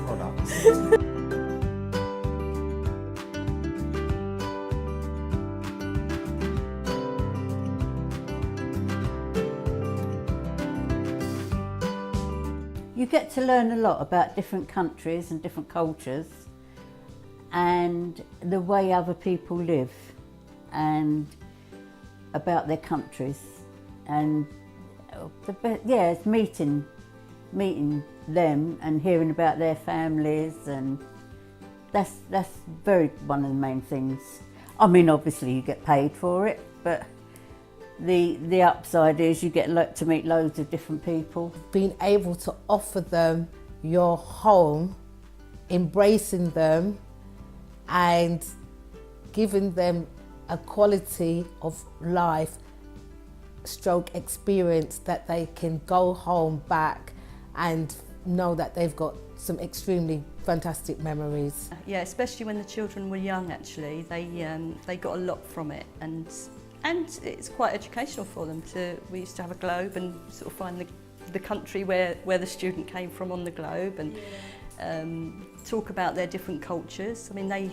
Products. You get to learn a lot about different countries and different cultures and the way other people live and about their countries, and it's meeting them and hearing about their families, and that's very one of the main things. I mean, obviously you get paid for it, but the upside is you get to meet loads of different people. Being able to offer them your home, embracing them and giving them a quality of life stroke experience that they can go home back and know that they've got some extremely fantastic memories. Yeah, especially when the children were young actually, they got a lot from it, and it's quite educational for them. We used to have a globe and sort of find the country where the student came from on the globe, and talk about their different cultures. I mean,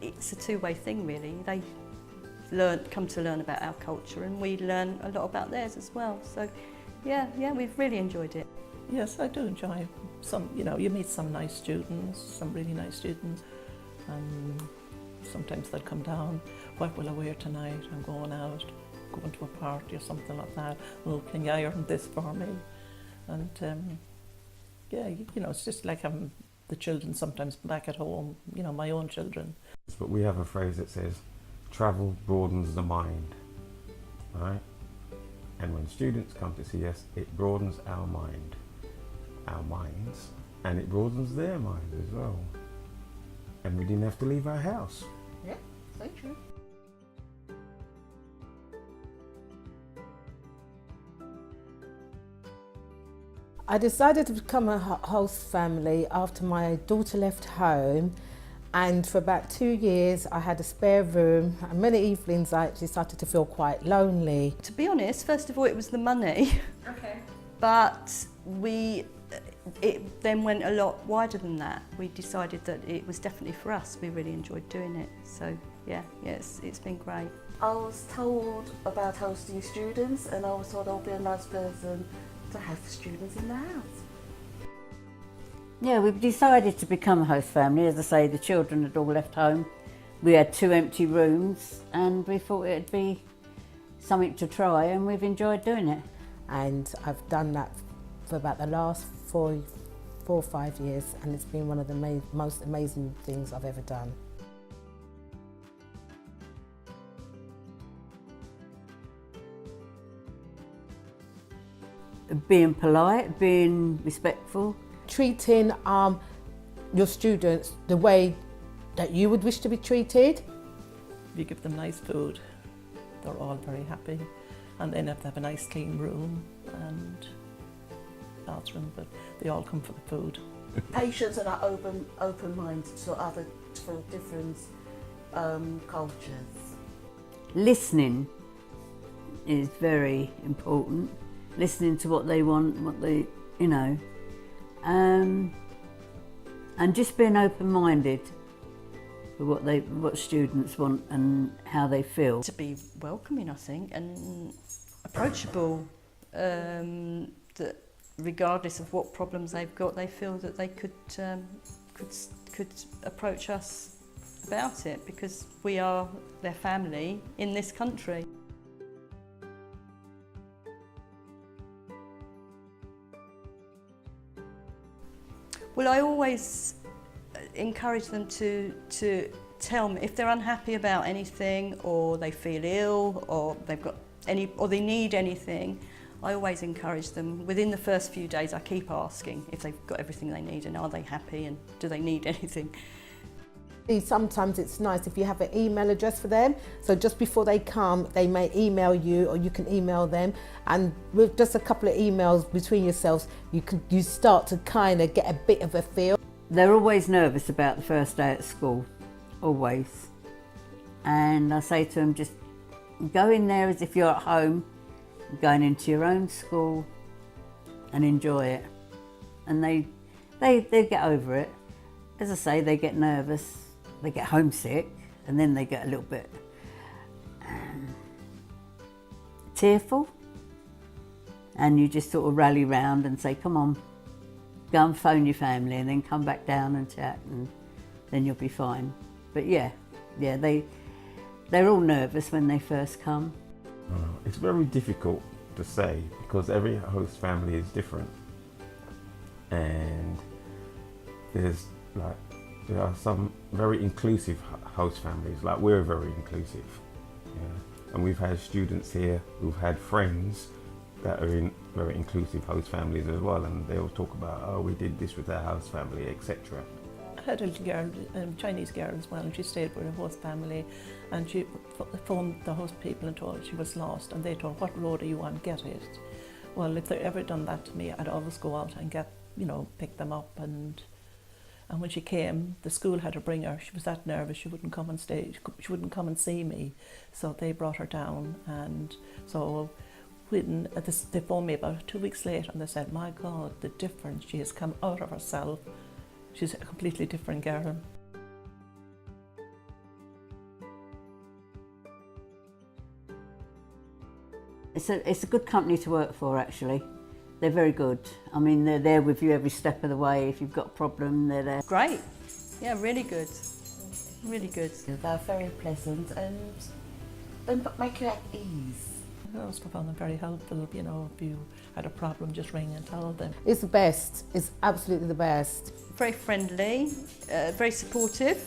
it's a two-way thing really. They come to learn about our culture, and we learn a lot about theirs as well. So yeah, we've really enjoyed it. Yes, I do enjoy some, you meet some nice students, some really nice students, and sometimes they'll come down, what will I wear tonight? I'm going out, going to a party or something like that. Oh, can you iron this for me? And it's just like having the children sometimes back at home, my own children. But we have a phrase that says, travel broadens the mind, right? And when students come to see us, it broadens our minds, and it broadens their minds as well. And we didn't have to leave our house. Yeah, so true. I decided to become a host family after my daughter left home, and for about 2 years I had a spare room, and many evenings I actually started to feel quite lonely. To be honest, first of all it was the money. Okay. But it then went a lot wider than that. We decided that it was definitely for us. We really enjoyed doing it. So it's been great. I was told about hosting students, and I was told I'll be a nice person to have students in the house. Yeah, we've decided to become a host family. As I say, the children had all left home. We had 2 empty rooms, and we thought it'd be something to try, and we've enjoyed doing it. And I've done that for about the last 4 or 5 years, and it's been one of the most amazing things I've ever done. Being polite, being respectful. Treating your students the way that you would wish to be treated. You give them nice food, they're all very happy. And then have to have a nice clean room and bathroom, but they all come for the food. Patience and our open mind for different cultures. Listening is very important. Listening to what they want, and just being open-minded for what students want and how they feel. To be welcoming, I think, and approachable. That regardless of what problems they've got, they feel that they could approach us about it, because we are their family in this country. Well, I always encourage them to tell me if they're unhappy about anything, or they feel ill, or they need anything. I always encourage them. Within the first few days, I keep asking if they've got everything they need, and are they happy, and do they need anything. Sometimes it's nice if you have an email address for them, so just before they come they may email you, or you can email them, and with just a couple of emails between yourselves you start to kind of get a bit of a feel. They're always nervous about the first day at school, always, and I say to them, just go in there as if you're at home, going into your own school, and enjoy it, and they get over it. As I say, they get nervous, they get homesick, and then they get a little bit tearful, and you just sort of rally round and say, come on, go and phone your family, and then come back down and chat, and then you'll be fine. But yeah, they're all nervous when they first come. It's very difficult to say because every host family is different, and there are some very inclusive host families, like we're very inclusive, yeah. And we've had students here who've had friends that are in very inclusive host families as well, and they all talk about, oh, we did this with our host family, etc. I had a little girl, Chinese girl as well, and she stayed with her host family, and she phoned the host people and told her she was lost, and they told her, what road are you on, get it. Well, if they ever done that to me, I'd always go out and get, pick them up, and when she came, the school had to bring her. She was that nervous, she wouldn't come and stay, she wouldn't come and see me, so they brought her down, and so when they phoned me about 2 weeks later, and they said, my God, the difference, she has come out of herself. She's a completely different girl. It's a good company to work for, actually. They're very good. I mean, they're there with you every step of the way. If you've got a problem, they're there. Great. Yeah, really good. Really good. They're very pleasant and they make you at ease. I also found them very helpful, if you had a problem, just ring and tell them. It's the best. It's absolutely the best. Very friendly, very supportive,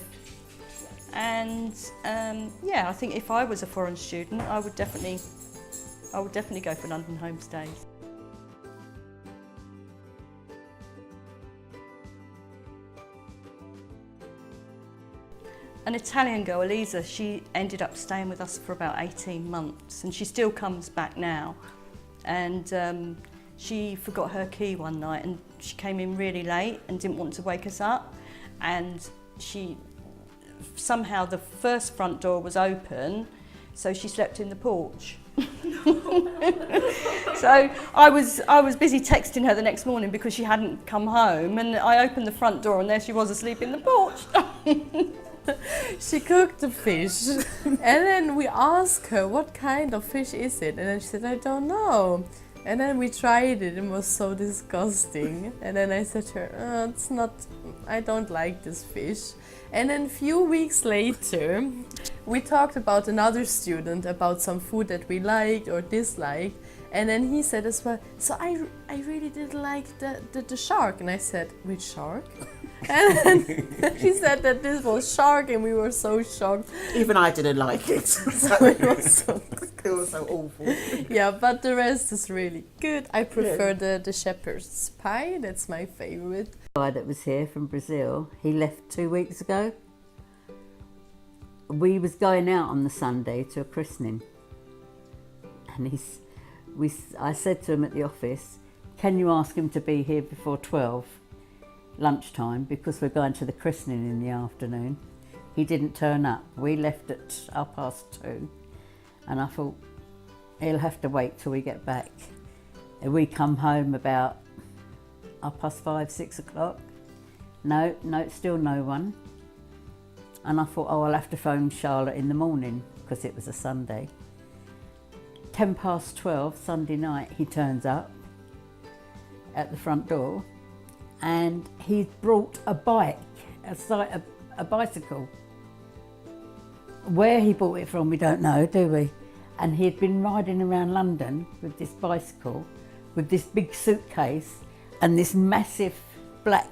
and yeah, I think if I was a foreign student, I would definitely go for London Homestays. An Italian girl, Elisa, she ended up staying with us for about 18 months, and she still comes back now. And she forgot her key one night, and she came in really late and didn't want to wake us up. And somehow the first front door was open, so she slept in the porch. So I was busy texting her the next morning because she hadn't come home, and I opened the front door and there she was asleep in the porch. She cooked the fish and then we asked her what kind of fish is it, and then she said, I don't know. And then we tried it, it was so disgusting. And then I said to her, I don't like this fish. And then a few weeks later, we talked about another student, about some food that we liked or disliked. And then he said as well, so I really didn't like the shark. And I said, which shark? And then she said that this was shark, and we were so shocked. Even I didn't like it. So it was so awful. Yeah, but the rest is really good. I prefer the shepherd's pie, that's my favorite. The guy that was here from Brazil, he left 2 weeks ago. We was going out on the Sunday to a christening, and I said to him at the office, can you ask him to be here before 12 lunchtime, because we're going to the christening in the afternoon. He didn't turn up. We left at 2:30, and I thought he'll have to wait till we get back. And we come home about 5:30, 6 o'clock. No, still no one. And I thought, I'll have to phone Charlotte in the morning, because it was a Sunday. 12:10 Sunday night, he turns up at the front door, and he'd brought a bike, a bicycle. Where he bought it from, we don't know, do we? And he'd been riding around London with this bicycle, with this big suitcase and this massive black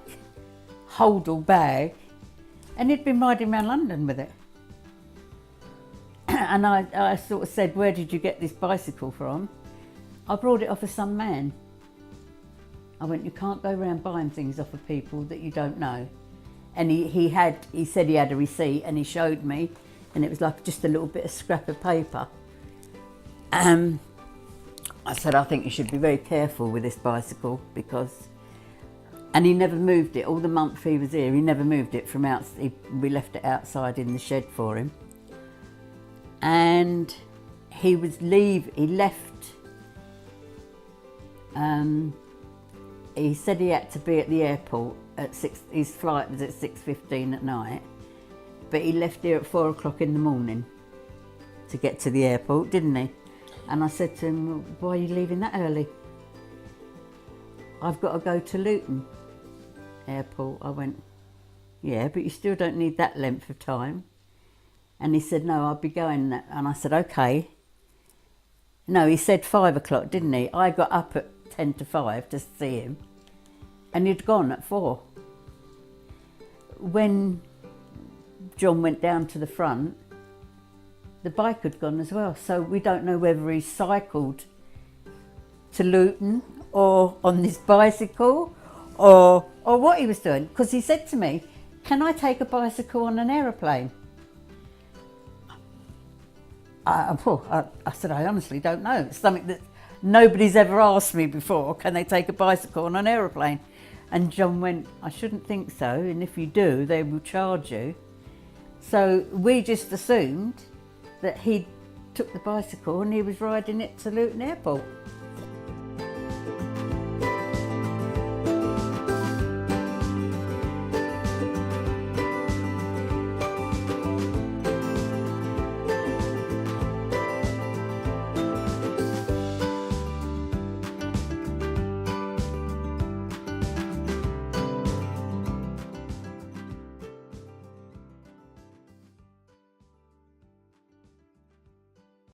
holdall bag, and he'd been riding around London with it. And I sort of said, where did you get this bicycle from? I brought it off of some man. I went, you can't go around buying things off of people that you don't know. And he said he had a receipt, and he showed me, and it was like just a little bit of scrap of paper. I said, I think you should be very careful with this bicycle, because... And he never moved it. All the month he was here, he never moved it from outside. We left it outside in the shed for him. And he left. he said he had to be at the airport at 6, his flight was at 6:15 at night, but he left here at 4 o'clock in the morning to get to the airport, didn't he? And I said to him, well, why are you leaving that early? I've got to go to Luton Airport. I went, yeah, but you still don't need that length of time. And he said, no, I'll be going that. And I said, okay. No, he said 5 o'clock, didn't he? I got up at 10 to 5 to see him, and he'd gone at 4. When John went down to the front, the bike had gone as well. So we don't know whether he cycled to Luton or on this bicycle or what he was doing. Because he said to me, can I take a bicycle on an aeroplane? I said, I honestly don't know. It's something that nobody's ever asked me before. Can they take a bicycle on an aeroplane? And John went, I shouldn't think so. And if you do, they will charge you. So we just assumed that he took the bicycle and he was riding it to Luton Airport.